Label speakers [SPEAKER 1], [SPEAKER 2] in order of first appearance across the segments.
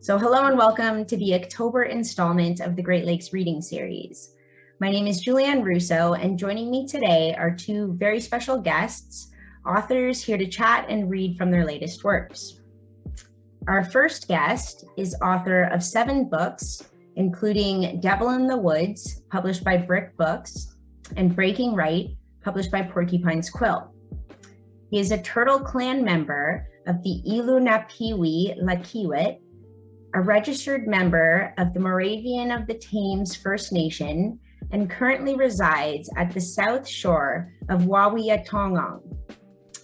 [SPEAKER 1] So hello and welcome to the October installment of the Great Lakes Reading Series. My name is Julienne Rousseau, and joining me today are two very special guests, authors here to chat and read from their latest works. Our first guest is author of 7 books, including Devil in the Woods, published by Brick Books, and Breaking Right, published by Porcupine's Quill. He is a Turtle Clan member of the Ilunapiwi Lakiwit, a registered member of the Moravian of the Thames First Nation, and currently resides at the south shore of Wawiatongong.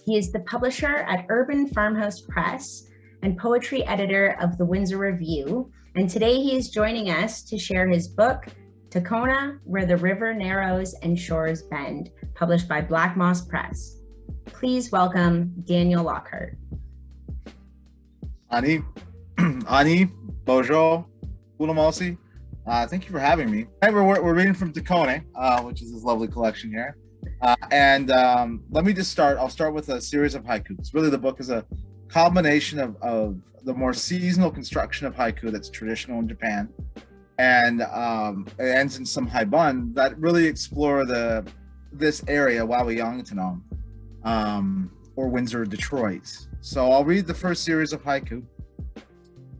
[SPEAKER 1] He is the publisher at Urban Farmhouse Press and poetry editor of the Windsor Review, and today he is joining us to share his book, Tacona, Where the River Narrows and Shores Bend, published by Black Moss Press. Please welcome Daniel Lockhart.
[SPEAKER 2] Ani, Bojo, Ulamosi, thank you for having me. We're reading from Tacona, which is this lovely collection here. Let me just start. I'll start with a series of haikus. Really, the book is a combination of the more seasonal construction of haiku that's traditional in Japan, and it ends in some haibun that really explore this area, Wawiyangatanong, or Windsor, Detroit. So I'll read the first series of haiku,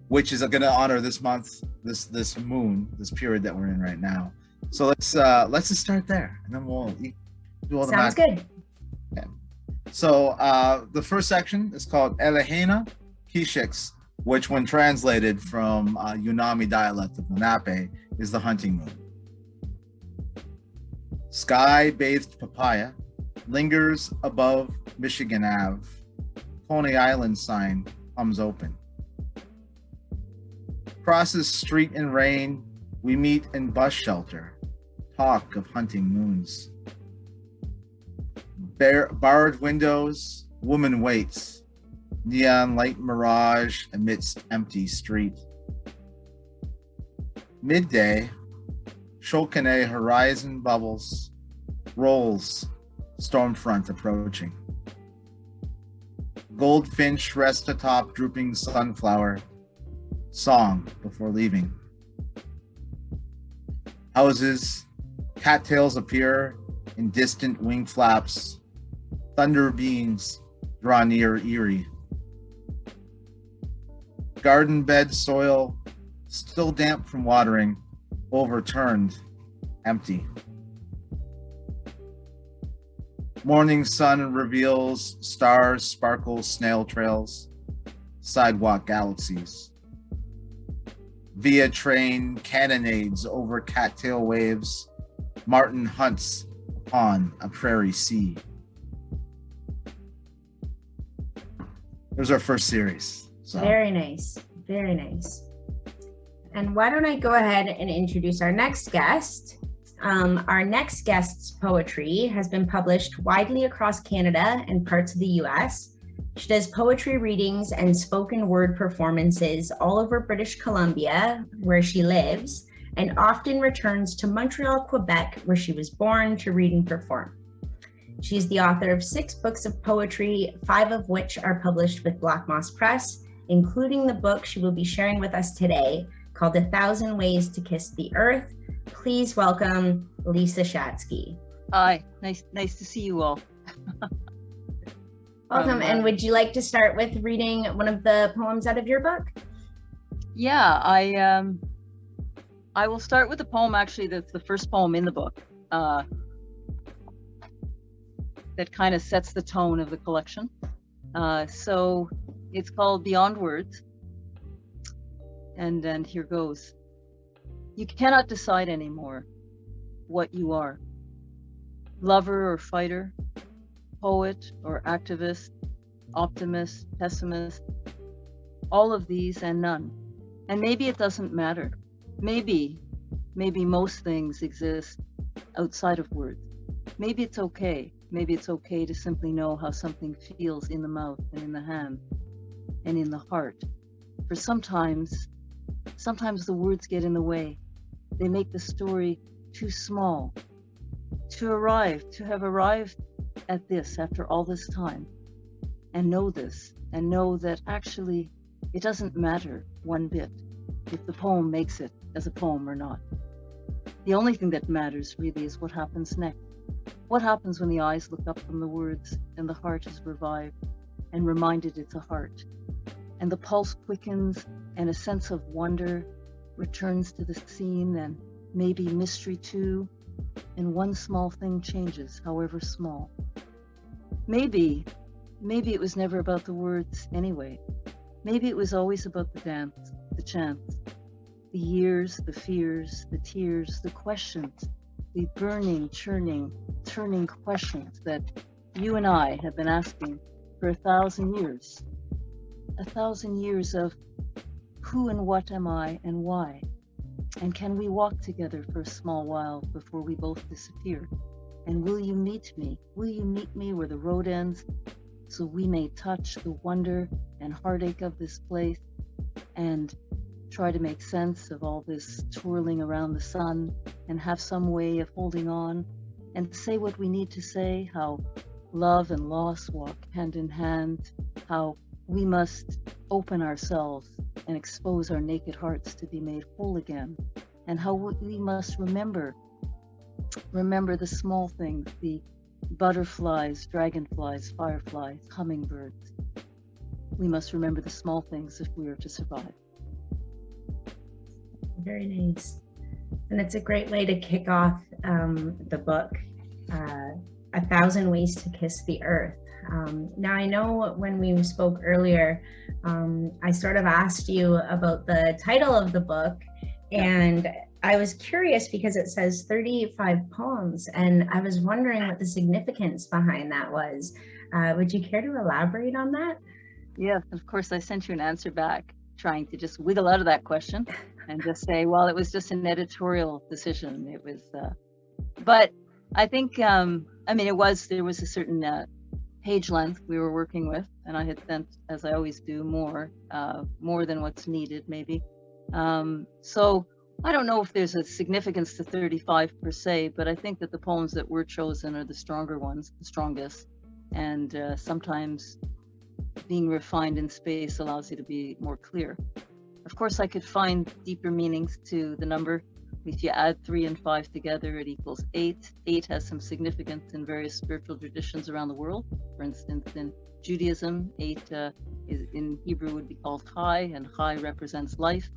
[SPEAKER 2] which is going to honor this month, this moon, this period that we're in right now. So let's just start there, and then we'll do all the
[SPEAKER 1] Sounds good.
[SPEAKER 2] Okay. So the first section is called Elehena Kishiks, which, when translated from Unami dialect of Lenape, is the hunting moon. Sky-bathed papaya lingers above Michigan Ave. Coney Island sign comes open. Crosses street in rain, we meet in bus shelter. Talk of hunting moons. Barred windows, woman waits. Neon light mirage amidst empty street. Midday, Shokane horizon bubbles, rolls, stormfront approaching. Goldfinch rest atop drooping sunflower, song before leaving. Houses, cattails appear in distant wing flaps. Thunder beams draw near eerie. Garden bed soil, still damp from watering, overturned, empty. Morning sun reveals stars, sparkles, snail trails, sidewalk galaxies. Via train cannonades over cattail waves. Martin hunts upon a prairie sea. There's our first series. So.
[SPEAKER 1] Very nice. Very nice. And why don't I go ahead and introduce our next guest. Our next guest's poetry has been published widely across Canada and parts of the US. She does poetry readings and spoken word performances all over British Columbia, where she lives, and often returns to Montreal, Quebec, where she was born, to read and perform. She's the author of 6 books of poetry, 5 of which are published with Black Moss Press, including the book she will be sharing with us today, called 1,000 Ways to Kiss the Earth. Please welcome Lisa Shatzky.
[SPEAKER 3] Hi, nice to see you all.
[SPEAKER 1] Welcome, and would you like to start with reading one of the poems out of your book?
[SPEAKER 3] Yeah, I will start with a poem, actually, that's the first poem in the book, that kind of sets the tone of the collection. So it's called Beyond Words, and here goes. You cannot decide anymore what you are. Lover or fighter, poet or activist, optimist, pessimist, all of these and none. And maybe it doesn't matter. Maybe most things exist outside of words. Maybe it's okay. Maybe it's okay to simply know how something feels in the mouth and in the hand and in the heart. For sometimes the words get in the way. They make the story too small. To have arrived at this after all this time, and know this, and know that actually It doesn't matter one bit if the poem makes it as a poem or not. The only thing that matters really is what happens next. What happens when the eyes look up from the words and the heart is revived and reminded it's a heart, and the pulse quickens and a sense of wonder returns to the scene, and maybe mystery too, and one small thing changes, however small. Maybe it was never about the words anyway. Maybe it was always about the dance, the chance, the years, the fears, the tears, the questions, the burning, churning, turning questions that you and I have been asking for 1,000 years. 1,000 years of who and what am I and why? And can we walk together for a small while before we both disappear? And will you meet me? Will you meet me where the road ends so we may touch the wonder and heartache of this place and try to make sense of all this twirling around the sun and have some way of holding on and say what we need to say, how love and loss walk hand in hand, how we must open ourselves and expose our naked hearts to be made whole again, and how we must remember the small things, the butterflies, dragonflies, fireflies, hummingbirds. We must remember the small things if we are to survive.
[SPEAKER 1] Very nice. And it's a great way to kick off the book, 1,000 Ways to Kiss the Earth. Now, I know when we spoke earlier, I sort of asked you about the title of the book, and I was curious because it says 35 poems, and I was wondering what the significance behind that was. Would you care to elaborate on that?
[SPEAKER 3] Yes, of course, I sent you an answer back, trying to just wiggle out of that question and just say, well, it was just an editorial decision. It was, but I think, there was a certain page length we were working with, and I had sent, as I always do, more than what's needed, maybe. So I don't know if there's a significance to 35 per se, but I think that the poems that were chosen are the stronger ones, the strongest, and sometimes being refined in space allows you to be more clear. Of course, I could find deeper meanings to the number. If you add 3 and 5 together, it equals 8. 8 has some significance in various spiritual traditions around the world. For instance, in Judaism, 8 in Hebrew would be called Chai, and Chai represents life.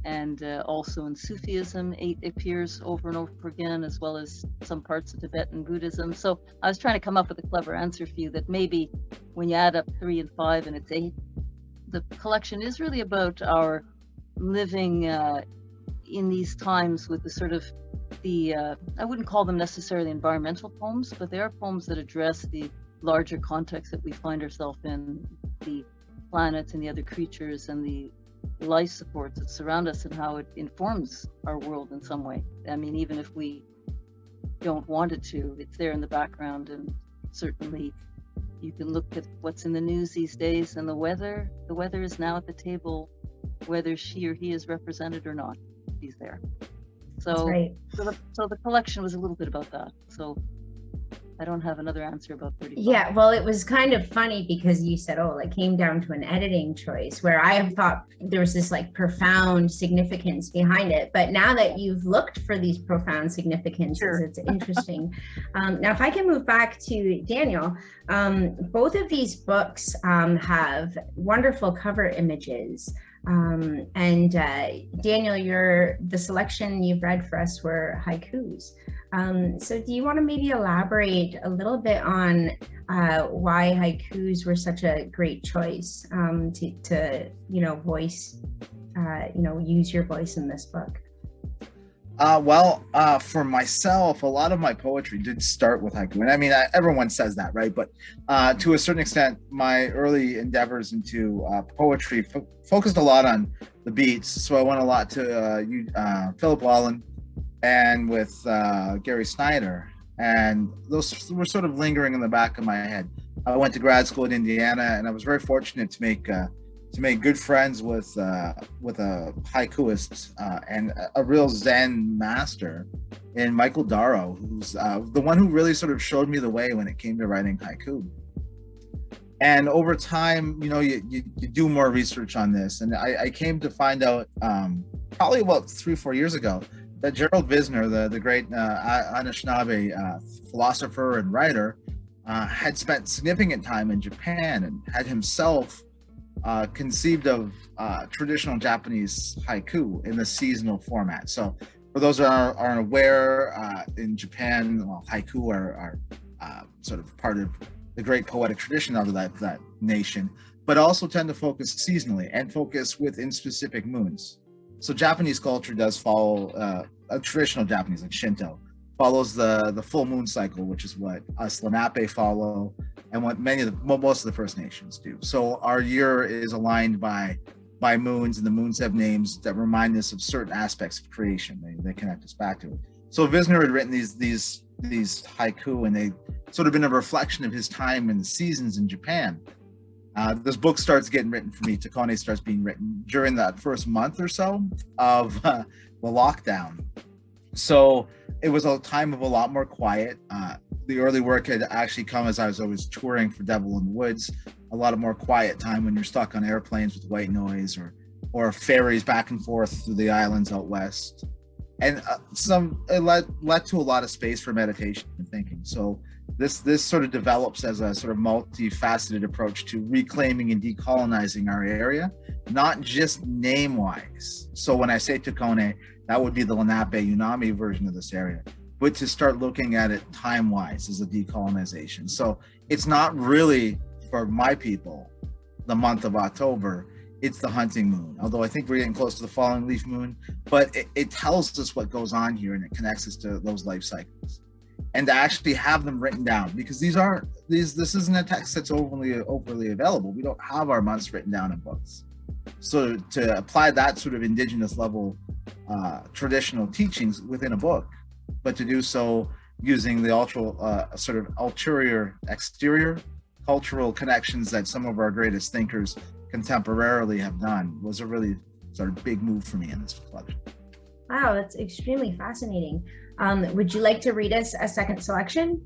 [SPEAKER 3] And also in Sufism, 8 appears over and over again, as well as some parts of Tibetan Buddhism. So I was trying to come up with a clever answer for you that maybe when you add up 3 and 5 and it's 8, the collection is really about our living in these times with the sort of I wouldn't call them necessarily environmental poems, but they are poems that address the larger context that we find ourselves in, the planets and the other creatures and the life supports that surround us and how it informs our world in some way. I mean, even if we don't want it to, it's there in the background. And certainly you can look at what's in the news these days, and the weather is now at the table, whether she or he is represented or not, he's there. So,
[SPEAKER 1] that's right.
[SPEAKER 3] So the collection was a little bit about that. So I don't have another answer about 35.
[SPEAKER 1] Yeah, well, it was kind of funny because you said, oh, it came down to an editing choice, where I have thought there was this like profound significance behind it. But now that you've looked for these profound significances,
[SPEAKER 3] Sure.
[SPEAKER 1] It's interesting. Now, if I can move back to Daniel, both of these books have wonderful cover images. And Daniel, the selection you've read for us were haikus. So do you want to maybe elaborate a little bit on why haikus were such a great choice to voice, use your voice in this book?
[SPEAKER 2] For myself, a lot of my poetry did start with haiku. And I mean, everyone says that, right? But to a certain extent, my early endeavors into poetry focused a lot on the beats. So I went a lot to Philip Wallen and with Gary Snyder. And those were sort of lingering in the back of my head. I went to grad school in Indiana, and I was very fortunate to make good friends with a haikuist and a real Zen master in Michael Darrow, who's the one who really sort of showed me the way when it came to writing haiku. And over time, you do more research on this, and I came to find out probably about 3-4 years ago that Gerald Visner, the great Anishinaabe philosopher and writer, had spent significant time in Japan and had himself conceived of traditional Japanese haiku in the seasonal format. So for those that aren't aware, in Japan, haiku are sort of part of the great poetic tradition of that nation, but also tend to focus seasonally and focus within specific moons. So Japanese culture does follow a traditional Japanese, like Shinto, follows the full moon cycle, which is what us Lenape follow, and what most of the First Nations do. So our year is aligned by moons, and the moons have names that remind us of certain aspects of creation. They connect us back to it. So Visner had written these haiku, and they sort of been a reflection of his time in the seasons in Japan. This book starts getting written for me. Takone starts being written during that first month or so of the lockdown. So it was a time of a lot more quiet. The early work had actually come as I was always touring for Devil in the Woods. A lot of more quiet time when you're stuck on airplanes with white noise or ferries back and forth through the islands out west. And it led to a lot of space for meditation and thinking. So this sort of develops as a sort of multifaceted approach to reclaiming and decolonizing our area, not just name-wise. So when I say Takone, that would be the Lenape Unami version of this area, but to start looking at it time-wise as a decolonization. So it's not really, for my people, the month of October, it's the hunting moon. Although I think we're getting close to the falling leaf moon, but it tells us what goes on here, and it connects us to those life cycles. And to actually have them written down, because this isn't a text that's overly available. We don't have our months written down in books. So to apply that sort of indigenous level traditional teachings within a book, but to do so using the sort of ulterior exterior cultural connections that some of our greatest thinkers contemporarily have done, was a really sort of big move for me in this collection.
[SPEAKER 1] Wow, that's extremely fascinating. Would you like to read us a second selection?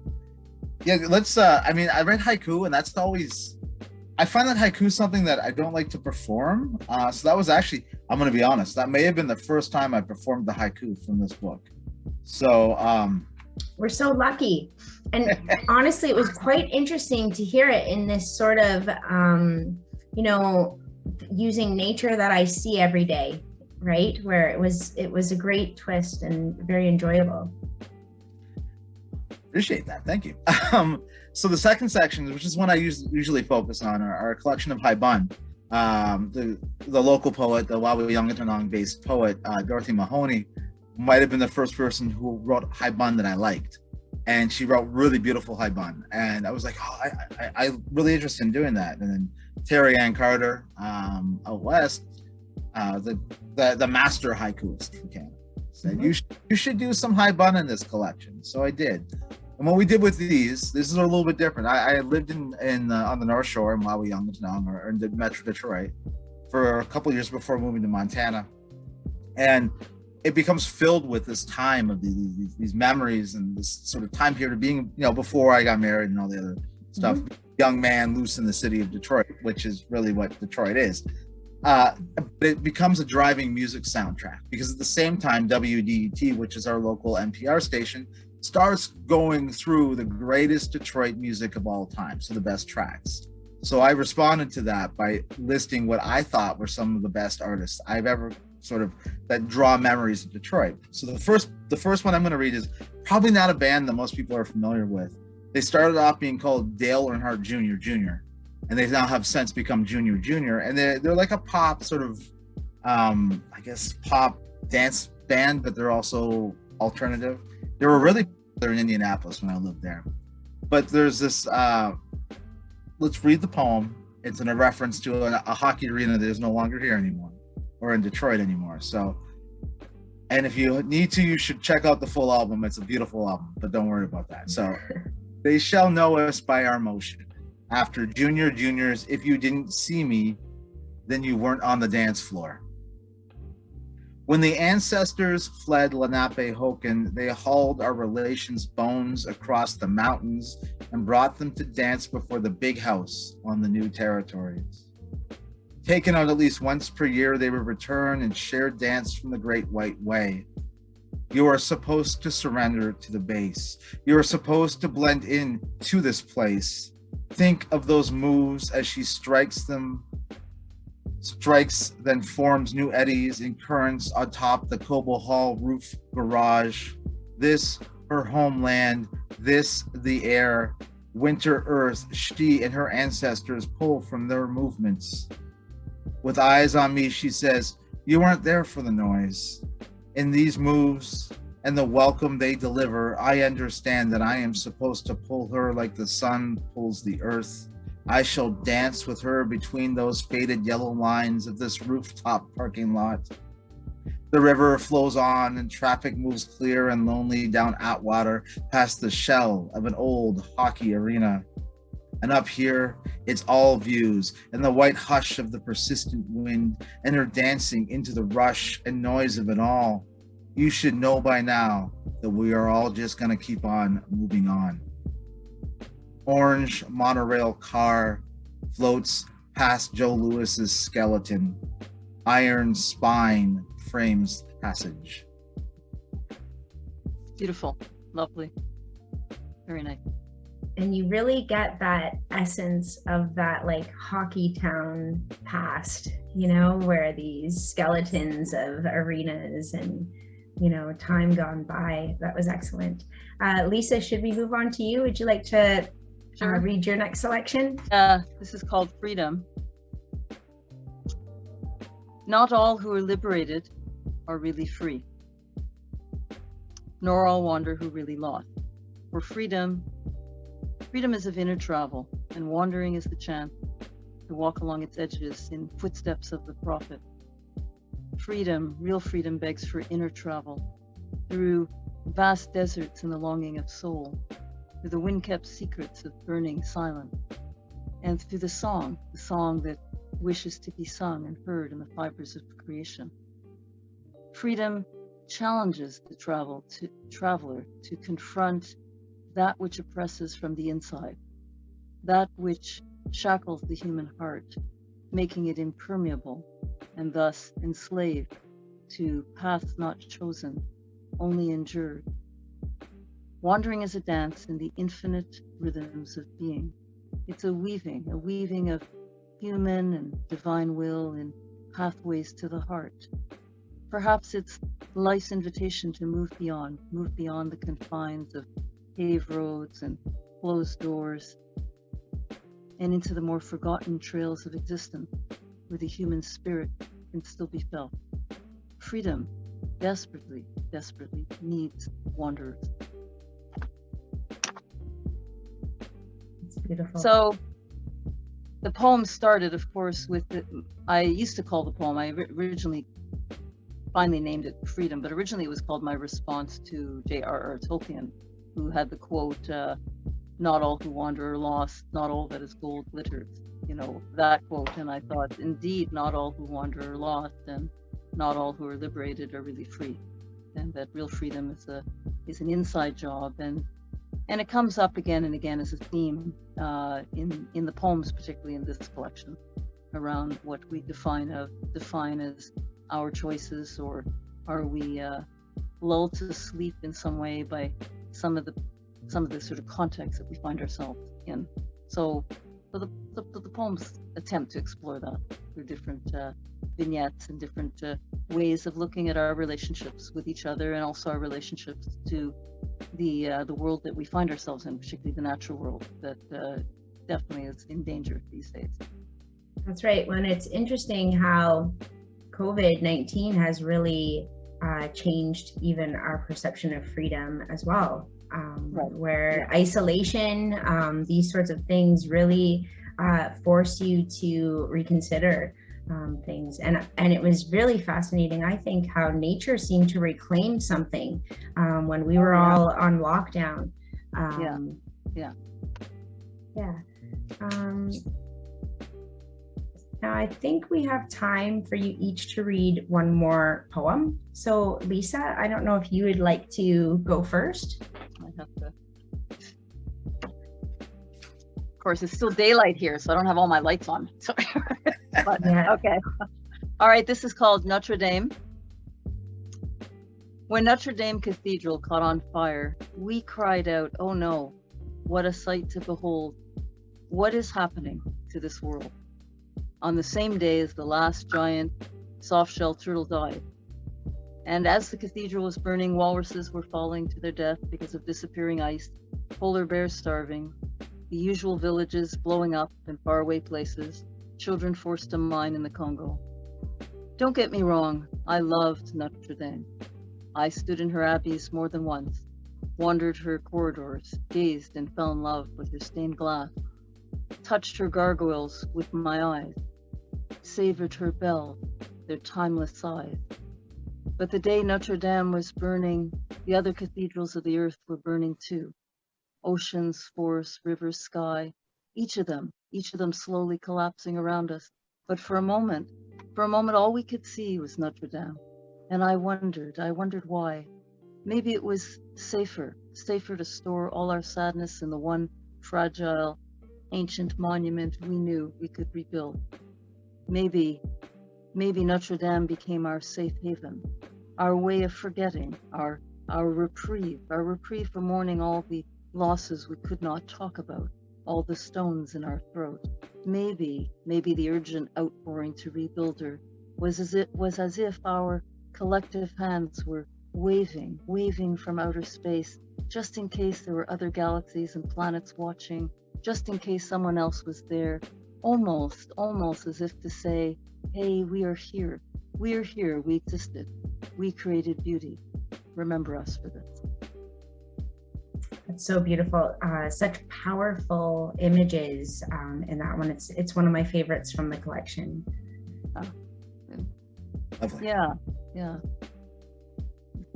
[SPEAKER 2] Yeah, let's. I read haiku, and that's always. I find that haiku is something that I don't like to perform. So that was actually, I'm going to be honest, that may have been the first time I performed the haiku from this book. So
[SPEAKER 1] we're so lucky. And honestly, it was quite interesting to hear it in this sort of, using nature that I see every day, right? Where it was a great twist and very enjoyable.
[SPEAKER 2] Appreciate that. Thank you. So the second section, which is one I usually focus on, are a collection of haibun. The local poet, the Wawi based poet, Dorothy Mahoney, might have been the first person who wrote haibun that I liked. And she wrote really beautiful haibun. And I was like, I'm really interested in doing that. And then Terry Ann Carter, out west, the master haikuist in Canada, said, you should do some haibun in this collection. So I did. And what we did with this is a little bit different. I lived on the North Shore in Wawi, or in Metro Detroit, for a couple of years before moving to Montana, and it becomes filled with this time of these memories and this sort of time period of being, before I got married and all the other stuff. Young man loose in the city of Detroit, which is really what Detroit is. It becomes a driving music soundtrack, because at the same time, WDET, which is our local NPR station, starts going through the greatest Detroit music of all time, so the best tracks. So I responded to that by listing what I thought were some of the best artists I've ever that draw memories of Detroit. So the first one I'm going to read is probably not a band that most people are familiar with. They started off being called Dale Earnhardt Jr., and they now have since become Jr., and they're like a pop sort of, pop dance band, but they're also alternative. They were really popular in Indianapolis when I lived there. But there's this, let's read the poem. It's in a reference to a hockey arena that is no longer here anymore, or in Detroit anymore. So, and if you need to, you should check out the full album. It's a beautiful album, but don't worry about that. So, they shall know us by our motion. After juniors, if you didn't see me, then you weren't on the dance floor. When the ancestors fled Lenape-Hoken, they hauled our relations' bones across the mountains and brought them to dance before the big house on the new territories. Taken out at least once per year, they would return and share dance from the Great White Way. You are supposed to surrender to the base. You are supposed to blend in to this place. Think of those moves as she strikes, then forms new eddies and currents atop the Coble Hall roof garage. This, her homeland, this, the air, winter earth, she and her ancestors pull from their movements. With eyes on me, she says, you aren't there for the noise. In these moves and the welcome they deliver, I understand that I am supposed to pull her like the sun pulls the earth. I shall dance with her between those faded yellow lines of this rooftop parking lot. The river flows on and traffic moves clear and lonely down Atwater past the shell of an old hockey arena. And up here, it's all views and the white hush of the persistent wind and her dancing into the rush and noise of it all. You should know by now that we are all just going to keep on moving on. Orange monorail car floats past Joe Louis's skeleton. Iron spine frames passage.
[SPEAKER 3] Beautiful, lovely, very nice.
[SPEAKER 1] And you really get that essence of that like hockey town past, you know, where these skeletons of arenas and, you know, time gone by. That was excellent. Lisa, should we move on to you? Would you like to read your next selection?
[SPEAKER 3] This is called Freedom. Not all who are liberated are really free, nor all wander who really lost. For freedom is of inner travel, and wandering is the chance to walk along its edges in footsteps of the prophet. Freedom, real freedom, begs for inner travel through vast deserts in the longing of soul, through the wind-kept secrets of burning silence, and through the song that wishes to be sung and heard in the fibers of creation. Freedom challenges the traveler to confront that which oppresses from the inside, that which shackles the human heart, making it impermeable and thus enslaved to paths not chosen, only endured. Wandering is a dance in the infinite rhythms of being. It's a weaving of human and divine will in pathways to the heart. Perhaps it's life's invitation to move beyond the confines of paved roads and closed doors, and into the more forgotten trails of existence, where the human spirit can still be felt. Freedom desperately needs wanderers.
[SPEAKER 1] It's beautiful.
[SPEAKER 3] So the poem started, of course, with I used to call the poem, I originally finally named it Freedom, but originally it was called my response to J.R.R. Tolkien, who had the quote, not all who wander are lost, not all that is gold glitters, you know, that quote. And I thought, indeed, not all who wander are lost, and not all who are liberated are really free, and that real freedom is an inside job, and it comes up again and again as a theme in the poems, particularly in this collection, around what we define as our choices, or are we lulled to sleep in some way by some of the sort of context that we find ourselves in. So the poems attempt to explore that through different vignettes and different ways of looking at our relationships with each other, and also our relationships to the world that we find ourselves in, particularly the natural world that definitely is in danger these days.
[SPEAKER 1] That's right. When it's interesting how COVID-19 has really changed even our perception of freedom as well,
[SPEAKER 3] Right.
[SPEAKER 1] where isolation, these sorts of things really force you to reconsider things. And it was really fascinating, I think, how nature seemed to reclaim something when we were all on lockdown. Now, I think we have time for you each to read one more poem. So, Lisa, I don't know if you would like to go first.
[SPEAKER 3] I have to. Of course, it's still daylight here, so I don't have all my lights on. Sorry. But,
[SPEAKER 1] Yeah.
[SPEAKER 3] okay. All right, this is called Notre Dame. When Notre Dame Cathedral caught on fire, we cried out, "Oh no, what a sight to behold. What is happening to this world?" On the same day as the last giant soft-shell turtle died. And as the cathedral was burning, walruses were falling to their death because of disappearing ice, polar bears starving, the usual villages blowing up in faraway places, children forced to mine in the Congo. Don't get me wrong, I loved Notre Dame. I stood in her abbeys more than once, wandered her corridors, gazed and fell in love with her stained glass, touched her gargoyles with my eyes, savored her bells, their timeless sighs. But the day Notre Dame was burning, the other cathedrals of the earth were burning too. Oceans, forests, rivers, sky, each of them slowly collapsing around us. But for a moment, all we could see was Notre Dame. And I wondered why. Maybe it was safer to store all our sadness in the one fragile, ancient monument we knew we could rebuild. Maybe Notre Dame became our safe haven, our way of forgetting, our reprieve from mourning all the losses we could not talk about, all the stones in our throat. Maybe the urgent outpouring to rebuild her was as if our collective hands were waving from outer space, just in case there were other galaxies and planets watching, just in case someone else was there, almost as if to say, hey, we are here, we existed, we created beauty. Remember us for this.
[SPEAKER 1] That's so beautiful. Such powerful images in that one. It's one of my favorites from the collection.
[SPEAKER 2] Lovely.
[SPEAKER 3] Yeah.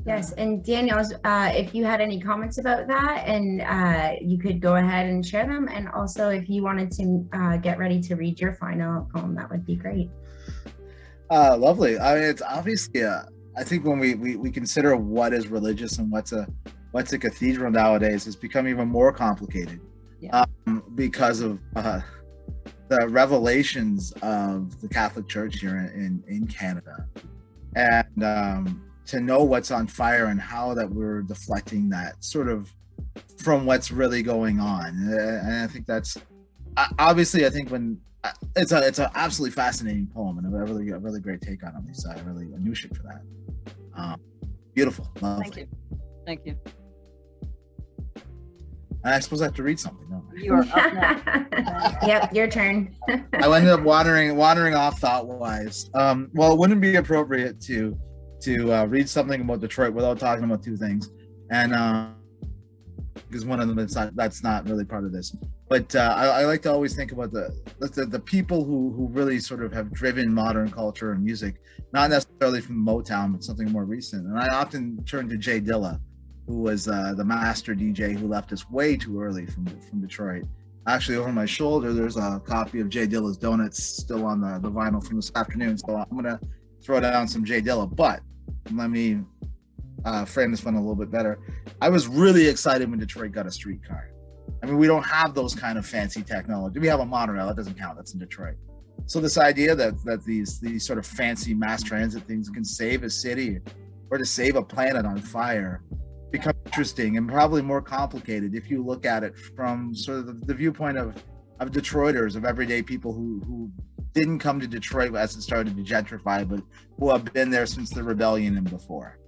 [SPEAKER 1] Yes, and Danielle, if you had any comments about that, and you could go ahead and share them. And also, if you wanted to get ready to read your final poem, that would be great.
[SPEAKER 2] Lovely. I mean, it's obviously, I think when we consider what is religious and what's a cathedral nowadays, it's become even more complicated.
[SPEAKER 3] Yeah.
[SPEAKER 2] Because of the revelations of the Catholic Church here in Canada, and to know what's on fire and how that we're deflecting that sort of from what's really going on. And I think that's obviously, I think when it's an absolutely fascinating poem and a really great take on it, Lisa. I knew shit for that. Beautiful. Lovely.
[SPEAKER 3] Thank you.
[SPEAKER 2] And I suppose I have to read something, don't I?
[SPEAKER 3] You are up now.
[SPEAKER 1] Yep, your turn.
[SPEAKER 2] I ended up wandering off thought-wise. Well, it wouldn't be appropriate to read something about Detroit without talking about two things, and because one of them that's not really part of this. But I like to always think about the people who really sort of have driven modern culture and music, not necessarily from Motown, but something more recent. And I often turn to Jay Dilla, who was the master DJ who left us way too early from Detroit. Actually, over my shoulder, there's a copy of Jay Dilla's Donuts still on the vinyl from this afternoon. So I'm gonna throw down some Jay Dilla, but let me frame this one a little bit better. I was really excited when Detroit got a streetcar. I mean, we don't have those kind of fancy technology. We have a monorail, that doesn't count, that's in Detroit. So this idea that these sort of fancy mass transit things can save a city or to save a planet on fire becomes interesting and probably more complicated if you look at it from sort of the viewpoint of Detroiters, of everyday people who didn't come to Detroit as it started to gentrify, but who have been there since the rebellion and before.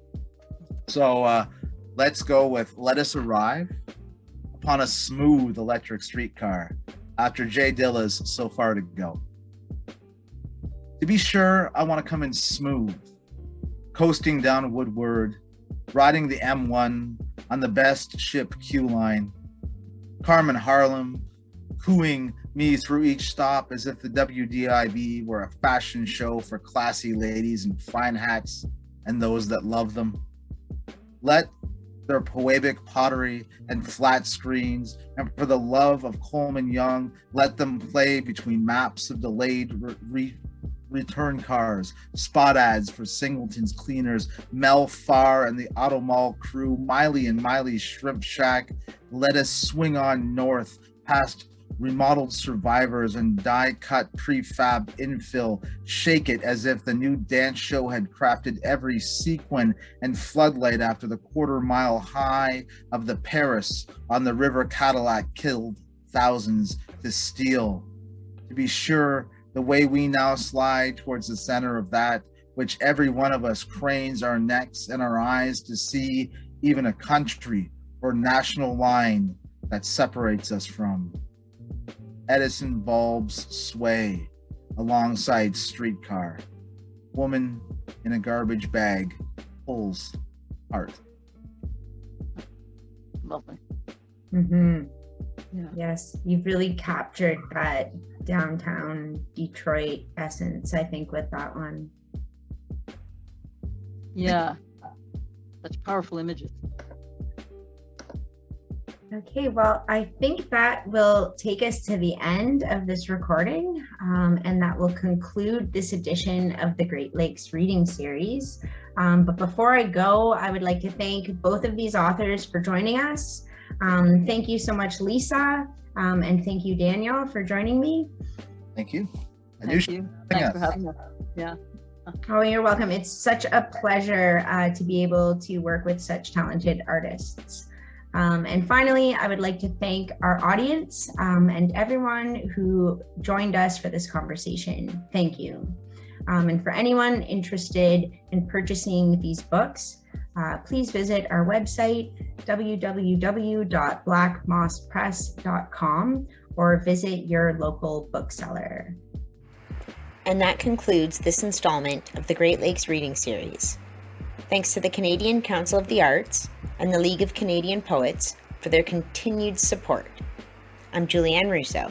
[SPEAKER 2] So let's go with Let Us Arrive upon a smooth electric streetcar after Jay Dilla's So Far to Go. To be sure, I want to come in smooth, coasting down Woodward, riding the M1 on the best ship Q line, Carmen Harlem cooing me through each stop as if the WDIB were a fashion show for classy ladies in fine hats and those that love them. Let their poetic pottery and flat screens, and for the love of Coleman Young, let them play between maps of delayed return cars, spot ads for Singleton's Cleaners, Mel Farr and the Auto Mall crew, Miley and Miley's Shrimp Shack. Let us swing on north past remodeled survivors and die-cut prefab infill, shake it as if the new dance show had crafted every sequin and floodlight after the quarter-mile high of the Paris on the river Cadillac killed thousands to steal. To be sure, the way we now slide towards the center of that, which every one of us cranes our necks and our eyes to see, even a country or national line that separates us from. Edison bulbs sway alongside streetcar. Woman in a garbage bag pulls art.
[SPEAKER 3] Lovely.
[SPEAKER 1] Mm-hmm.
[SPEAKER 3] Yeah.
[SPEAKER 1] Yes, you've really captured that downtown Detroit essence, I think, with that one.
[SPEAKER 3] Yeah. Such powerful images.
[SPEAKER 1] Okay, well, I think that will take us to the end of this recording, and that will conclude this edition of the Great Lakes Reading Series. But before I go, I would like to thank both of these authors for joining us. Thank you so much, Lisa, and thank you, Daniel, for joining me.
[SPEAKER 2] Thank you.
[SPEAKER 3] Thank you. Thanks for having us. Yeah.
[SPEAKER 1] Oh, you're welcome. It's such a pleasure to be able to work with such talented artists. And finally, I would like to thank our audience and everyone who joined us for this conversation. Thank you. And for anyone interested in purchasing these books, please visit our website, www.blackmosspress.com, or visit your local bookseller.
[SPEAKER 4] And that concludes this installment of the Great Lakes Reading Series. Thanks to the Canadian Council of the Arts and the League of Canadian Poets for their continued support. I'm Julienne Rousseau.